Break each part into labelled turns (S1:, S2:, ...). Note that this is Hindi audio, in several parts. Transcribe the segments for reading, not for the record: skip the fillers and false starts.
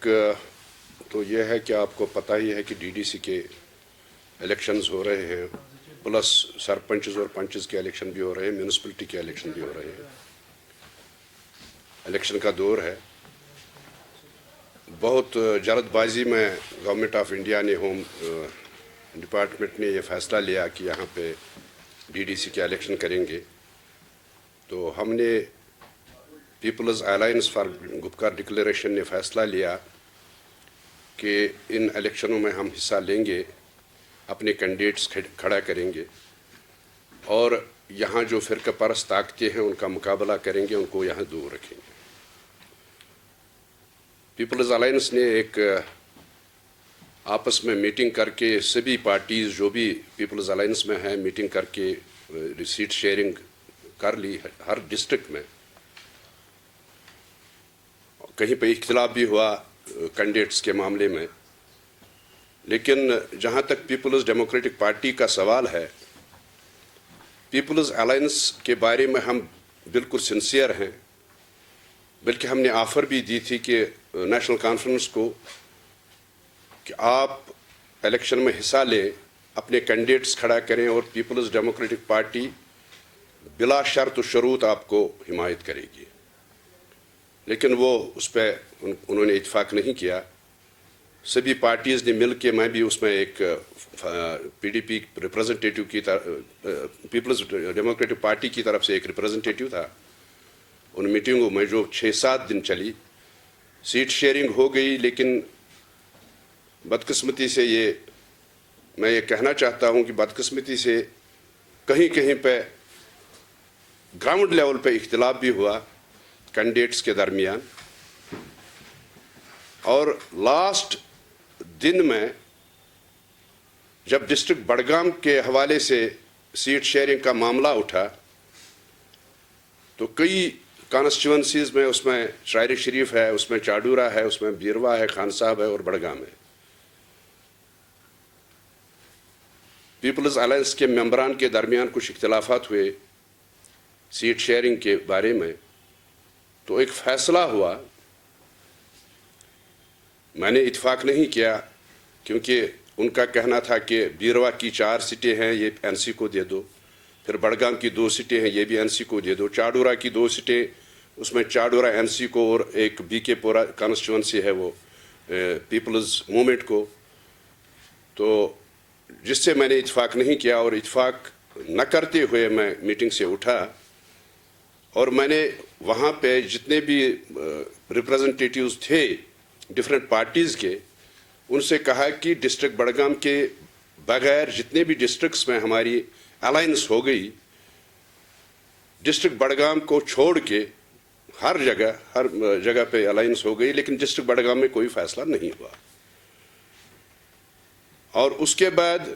S1: तो यह है कि आपको पता ही है कि डीडीसी के इलेक्शंस हो रहे हैं, प्लस सरपंचेस और पंचेस के इलेक्शन भी हो रहे हैं, म्यूनिसिपलिटी के इलेक्शन भी हो रहे हैं। इलेक्शन का दौर है। बहुत जल्दबाजी में गवर्नमेंट ऑफ इंडिया ने, होम डिपार्टमेंट ने यह फैसला लिया कि यहाँ पे डीडीसी के इलेक्शन करेंगे। तो हमने people's alliance for Gupkar declaration ने फैसला लिया कि इन इलेक्शनों में हम हिस्सा लेंगे, अपने कैंडिडेट्स खड़ा करेंगे और यहाँ जो फ़िरका परस्त ताकतें हैं उनका मुकाबला करेंगे, उनको यहाँ दूर रखेंगे। पीपल्स अलायंस ने एक आपस में मीटिंग करके सभी पार्टीज़ जो भी पीपल्स अलायंस में हैं मीटिंग करके सीट शेयरिंग कर ली हर डिस्ट्रिक्ट में। कहीं पे इख्तिलाफ भी हुआ कैंडिडेट्स के मामले में, लेकिन जहाँ तक पीपल्स डेमोक्रेटिक पार्टी का सवाल है, पीपल्स अलायंस के बारे में हम बिल्कुल सिंसियर हैं। बल्कि हमने ऑफ़र भी दी थी कि नेशनल कॉन्फ्रेंस को कि आप इलेक्शन में हिस्सा लें, अपने कैंडिडेट्स खड़ा करें और पीपल्स डेमोक्रेटिक पार्टी बिला शर्त व शरूत आपको हिमायत करेगी। लेकिन वो उस पर उन्होंने इत्फाक नहीं किया। सभी पार्टीज़ ने मिल के, मैं भी उसमें एक पीडीपी रिप्रेजेंटेटिव की पीपल्स डेमोक्रेटिक पार्टी की तरफ से एक रिप्रेजेंटेटिव था। उन मीटिंगों में जो 6-7 दिन चली, सीट शेयरिंग हो गई, लेकिन बदकिस्मती से मैं ये कहना चाहता हूँ कि बदकिस्मती से कहीं कहीं पे ग्राउंड लेवल पे इख्तिलाफ भी हुआ कैंडिडेट्स के दरमियान। और लास्ट दिन में जब डिस्ट्रिक्ट बडगाम के हवाले से सीट शेयरिंग का मामला उठा, तो कई कॉन्स्टिट्यूंसीज़ में, उसमें शायर शरीफ है, उसमें चाडूरा है, उसमें बीरवा है, खान साहब है और बडगाम है, पीपल्स अलायंस के मेंबरान के दरमियान कुछ इख्तिलाफात हुए सीट शेयरिंग के बारे में। तो एक फ़ैसला हुआ, मैंने इत्फाक नहीं किया क्योंकि उनका कहना था कि बीरवा की 4 सीटें हैं, ये एनसी को दे दो, फिर बडगाम की 2 सीटें हैं, ये भी एनसी को दे दो, चाडूरा की 2 सीटें, उसमें चाडूरा एनसी को और एक बीके पोरा कॉन्स्टिट्यूंसी है वो पीपल्स मूवमेंट को। तो जिससे मैंने इत्फाक नहीं किया और इत्फाक न करते हुए मैं मीटिंग से उठा और मैंने वहाँ पे जितने भी रिप्रेजेंटेटिव्स थे डिफरेंट पार्टीज़ के, उनसे कहा कि डिस्ट्रिक्ट बडगाम के बगैर जितने भी डिस्ट्रिक्ट्स में हमारी अलायंस हो गई, डिस्ट्रिक्ट बडगाम को छोड़ के हर जगह पे अलायंस हो गई, लेकिन डिस्ट्रिक्ट बडगाम में कोई फैसला नहीं हुआ। और उसके बाद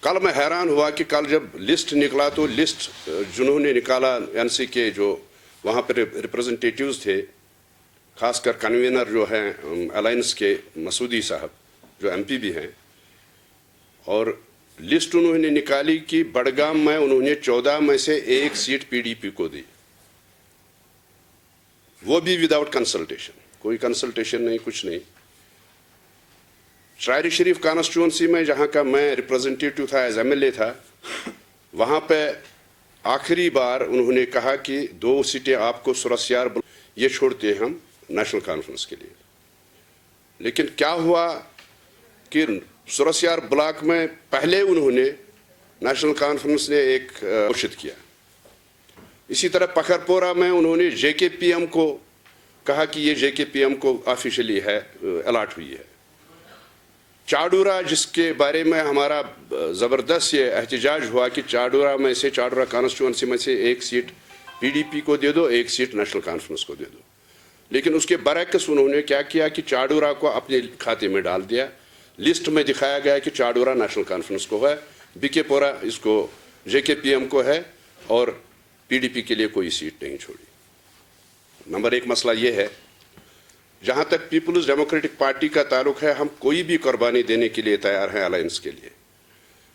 S1: कल मैं हैरान हुआ कि कल जब लिस्ट निकला, तो लिस्ट जिन्होंने निकाला एनसी के जो वहाँ पर रिप्रेजेंटेटिव्स थे, खासकर कन्वीनर जो हैं अलायंस के मसूदी साहब जो एमपी भी हैं, और लिस्ट उन्होंने निकाली कि बडगाम में उन्होंने 14 में से 1 सीट पीडीपी को दी, वो भी विदाउट कंसल्टेशन, कोई कंसल्टेशन नहीं, कुछ नहीं। शायर शरीफ कॉन्स्टिट्यूंसी में जहाँ का मैं रिप्रेजेंटेटिव था, एज एमएलए था, वहाँ पे आखिरी बार उन्होंने कहा कि 2 सीटें आपको सुरसियार ये छोड़ते हैं हम नेशनल कॉन्फ्रेंस के लिए। लेकिन क्या हुआ कि सुरसियार ब्लॉक में पहले उन्होंने नेशनल कॉन्फ्रेंस ने एक घोषित किया। इसी तरह पखरपोरा में उन्होंने जेकेपीएम को कहा कि ये जेकेपीएम को ऑफिशियली है अलाट हुई है। चाडूरा, जिसके बारे में हमारा ज़बरदस्त ये एहतजाज हुआ कि चाडूरा में से, चाडूरा कॉन्स्टिट्यूंसी में से 1 सीट पीडीपी को दे दो, 1 सीट नेशनल कॉन्फ्रेंस को दे दो। लेकिन उसके बरअक्स उन्होंने क्या किया कि चाडूरा को अपने खाते में डाल दिया। लिस्ट में दिखाया गया कि चाडूरा नेशनल कॉन्फ्रेंस को है, बीकेपोरा इसको जेकेपीएम को है, और पीडीपी के लिए कोई सीट नहीं छोड़ी। नंबर 1 मसला ये है, जहाँ तक पीपल्स डेमोक्रेटिक पार्टी का ताल्लुक है, हम कोई भी कुर्बानी देने के लिए तैयार हैं अलायंस के लिए।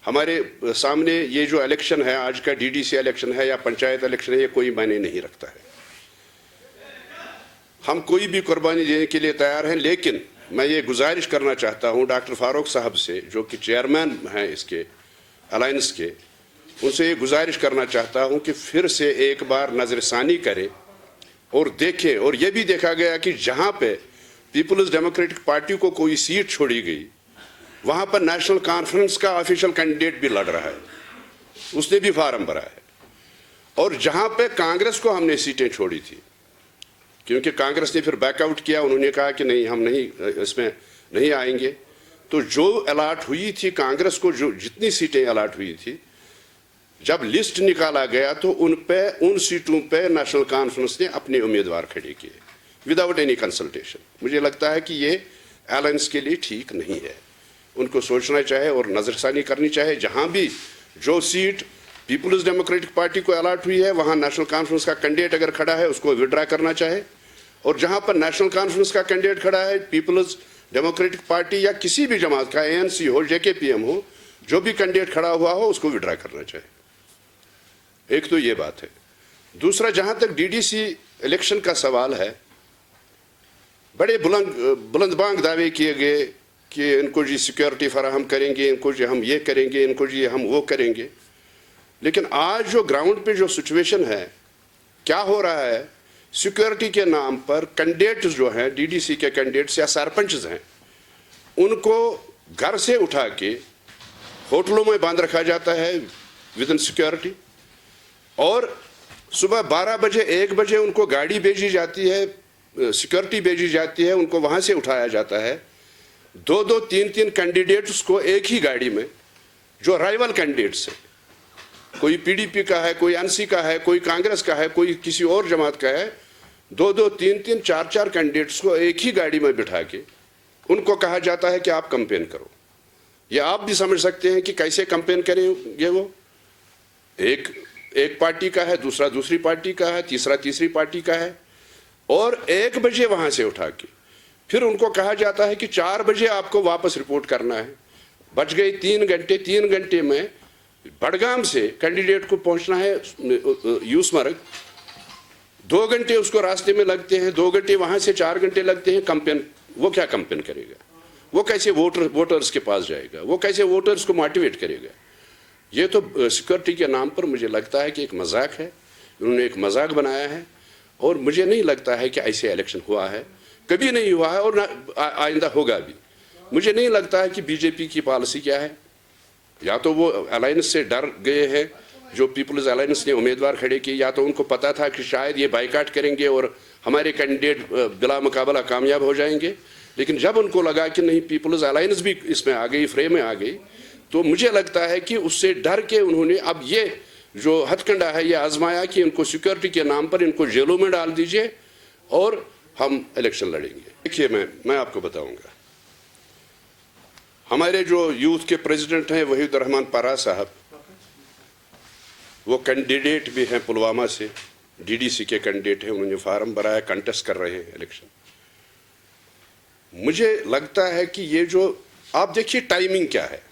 S1: हमारे सामने ये जो इलेक्शन है, आज का डीडीसी इलेक्शन है या पंचायत इलेक्शन है, ये कोई मायने नहीं रखता है। हम कोई भी कुर्बानी देने के लिए तैयार हैं, लेकिन मैं ये गुजारिश करना चाहता हूँ डॉक्टर फारूक साहब से, जो कि चेयरमैन हैं इसके अलायंस के, उनसे ये गुजारिश करना चाहता हूँ कि फिर से एक बार नज़रसानी करें और देखें। और ये भी देखा गया कि जहाँ पे पीपल्स डेमोक्रेटिक पार्टी को कोई सीट छोड़ी गई, वहाँ पर नेशनल कॉन्फ्रेंस का ऑफिशियल कैंडिडेट भी लड़ रहा है, उसने भी फार्म भरा है। और जहाँ पे कांग्रेस को हमने सीटें छोड़ी थी, क्योंकि कांग्रेस ने फिर बैकआउट किया, उन्होंने कहा कि नहीं, हम नहीं, इसमें नहीं आएंगे, तो जो अलाट हुई थी कांग्रेस को, जो जितनी सीटें अलाट हुई थी, जब लिस्ट निकाला गया तो उन सीटों पे नेशनल कॉन्फ्रेंस ने अपने उम्मीदवार खड़े किए विदाउट एनी कंसल्टेशन। मुझे लगता है कि ये अलायंस के लिए ठीक नहीं है, उनको सोचना चाहिए और नज़रसानी करनी चाहिए। जहाँ भी जो सीट पीपल्स डेमोक्रेटिक पार्टी को अलाट हुई है, वहाँ नेशनल कॉन्फ्रेंस का कैंडिडेट अगर खड़ा है उसको विड्रा करना चाहिए, और जहाँ पर नेशनल कॉन्फ्रेंस का कैंडिडेट खड़ा है, पीपल्स डेमोक्रेटिक पार्टी या किसी भी जमात का, ANC हो, JKPM हो, जो भी कैंडिडेट खड़ा हुआ हो उसको विड्रा करना चाहिए। एक तो ये बात है। दूसरा, जहां तक DDC इलेक्शन का सवाल है, बड़े बुलंदबांग दावे किए गए कि इनको जी सिक्योरिटी फराहम करेंगे, इनको जी हम ये करेंगे, इनको जी हम वो करेंगे, लेकिन आज जो ग्राउंड पे जो सिचुएशन है, क्या हो रहा है, सिक्योरिटी के नाम पर कैंडिडेट्स जो हैं, DDC के कैंडिडेट्स या सरपंच हैं, उनको घर से उठा के होटलों में बांध रखा जाता है विद इन सिक्योरिटी, और सुबह 12 बजे 1 बजे उनको गाड़ी भेजी जाती है, सिक्योरिटी भेजी जाती है, उनको वहाँ से उठाया जाता है। 2-2, 3-3 कैंडिडेट्स को एक ही गाड़ी में, जो राइवल कैंडिडेट्स हैं, कोई PDP का है, कोई NC का है, कोई कांग्रेस का है, कोई किसी और जमात का है, 2-2, 3-3, 4-4 कैंडिडेट्स को एक ही गाड़ी में बिठा के उनको कहा जाता है कि आप कैंपेन करो। ये आप भी समझ सकते हैं कि कैसे कैंपेन करेंगे वो। एक पार्टी का है, दूसरा दूसरी पार्टी का है, तीसरा तीसरी पार्टी का है, और 1 बजे वहां से उठा के फिर उनको कहा जाता है कि 4 बजे आपको वापस रिपोर्ट करना है। बच गए 3 घंटे। 3 घंटे में बड़गाम से कैंडिडेट को पहुंचना है यूसमर्ग, 2 घंटे उसको रास्ते में लगते हैं, 2 घंटे वहां से 4 घंटे लगते हैं कैंपेन। वो क्या कैंपेन करेगा? वो कैसे वोटर्स के पास जाएगा? वो कैसे वोटर्स को मोटिवेट करेगा? ये तो सिक्योरिटी के नाम पर मुझे लगता है कि एक मजाक है, उन्होंने एक मजाक बनाया है, और मुझे नहीं लगता है कि ऐसे इलेक्शन हुआ है, कभी नहीं हुआ है, और आइंदा होगा भी। मुझे नहीं लगता है कि BJP की पॉलिसी क्या है। या तो वो अलायंस से डर गए हैं, जो पीपल्स अलायंस ने उम्मीदवार खड़े किए, या तो उनको पता था कि शायद ये बाइकाट करेंगे और हमारे कैंडिडेट बिला मुकाबला कामयाब हो जाएंगे। लेकिन जब उनको लगा कि नहीं, पीपल्स अलायंस भी इसमें आ गई, फ्रेम में आ गई, तो मुझे लगता है कि उससे डर के उन्होंने अब ये जो हथकंडा है ये आजमाया कि इनको सिक्योरिटी के नाम पर इनको जेलों में डाल दीजिए और हम इलेक्शन लड़ेंगे। देखिए, मैं आपको बताऊंगा, हमारे जो यूथ के प्रेसिडेंट हैं वहीदुर रहमान पारा साहब, वो कैंडिडेट भी हैं पुलवामा से, DDC के कैंडिडेट हैं, उन्होंने फार्म भरा है, कंटेस्ट कर रहे हैं इलेक्शन। मुझे लगता है कि ये जो आप देखिए टाइमिंग क्या है,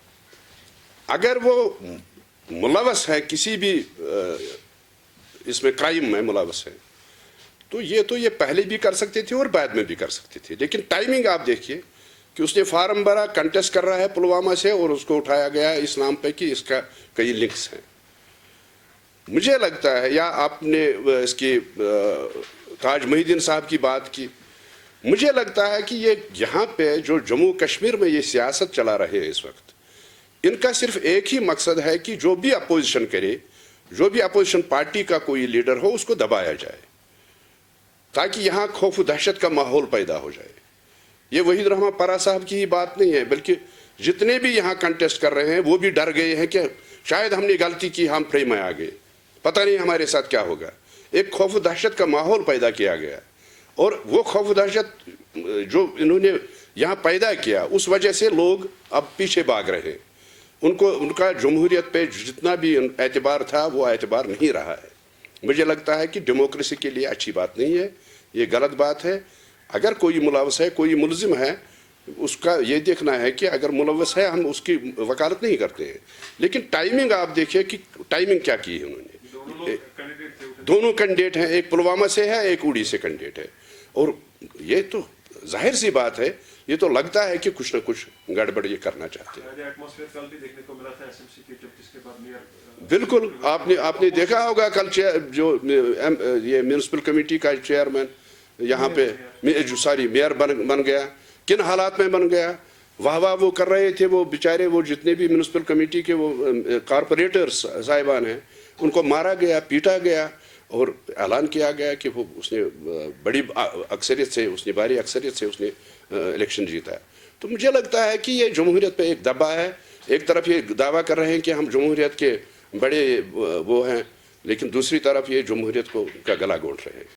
S1: अगर वो मुलवस है किसी भी इसमें क्राइम में मुलवस है, तो ये पहले भी कर सकते थे और बाद में भी कर सकते थे। लेकिन टाइमिंग आप देखिए कि उसने फार्म भरा, कंटेस्ट कर रहा है पुलवामा से, और उसको उठाया गया इस नाम पे कि इसका कई लिंक्स हैं। मुझे लगता है, या आपने इसकी ताज मोहिद्दीन साहब की बात की, मुझे लगता है कि ये यहाँ पे जो जम्मू कश्मीर में ये सियासत चला रहे हैं इस वक्त, इनका सिर्फ एक ही मकसद है कि जो भी अपोजिशन करे, जो भी अपोजिशन पार्टी का कोई लीडर हो, उसको दबाया जाए, ताकि यहाँ खौफ दहशत का माहौल पैदा हो जाए। ये वहीदुर रहमान पारा साहब की ही बात नहीं है, बल्कि जितने भी यहाँ कंटेस्ट कर रहे हैं वो भी डर गए हैं कि शायद हमने गलती की, हम फ्रेम में आ गए, पता नहीं हमारे साथ क्या होगा। एक खौफ दहशत का माहौल पैदा किया गया, और वो खौफ दहशत जो इन्होंने यहाँ पैदा किया, उस वजह से लोग अब पीछे भाग रहे हैं। उनका जमहूरियत पे जितना भी एतबार था वो एतबार नहीं रहा है। मुझे लगता है कि डेमोक्रेसी के लिए अच्छी बात नहीं है, ये गलत बात है। अगर कोई मुलवस है, कोई मुलजिम है, उसका ये देखना है कि अगर मुलवस है हम उसकी वकालत नहीं करते हैं। लेकिन टाइमिंग आप देखिए कि टाइमिंग क्या की है उन्होंने। दोनों कैंडिडेट हैं, एक पुलवामा से है, एक उड़ी से कैंडिडेट है, और ये तो जाहिर सी बात है, ये तो लगता है कि कुछ ना कुछ गड़बड़ ये करना चाहते हैं।
S2: एटमॉस्फेयर कल भी देखने को मिला था एसएमसी के, जब जिसके बाद मेयर
S1: बिल्कुल, आपने देखा होगा कल जो ये म्यूनिसिपल कमेटी का चेयरमैन यहाँ पे सॉरी मेयर बन गया, किन हालात में बन गया। वाह वाह वो कर रहे थे वो बेचारे, वो जितने भी म्यूनिसिपल कमेटी के वो कारपोरेटर्स साहिबान हैं, उनको मारा गया, पीटा गया और ऐलान किया गया कि वो उसने बड़ी अक्सरियत से, उसने भारी अक्सरियत से उसने इलेक्शन जीता है। तो मुझे लगता है कि ये जमहूरियत पे एक दबा है। एक तरफ ये दावा कर रहे हैं कि हम जमहूरियत के बड़े वो हैं, लेकिन दूसरी तरफ ये जमहूरियत को का गला घोंट रहे हैं।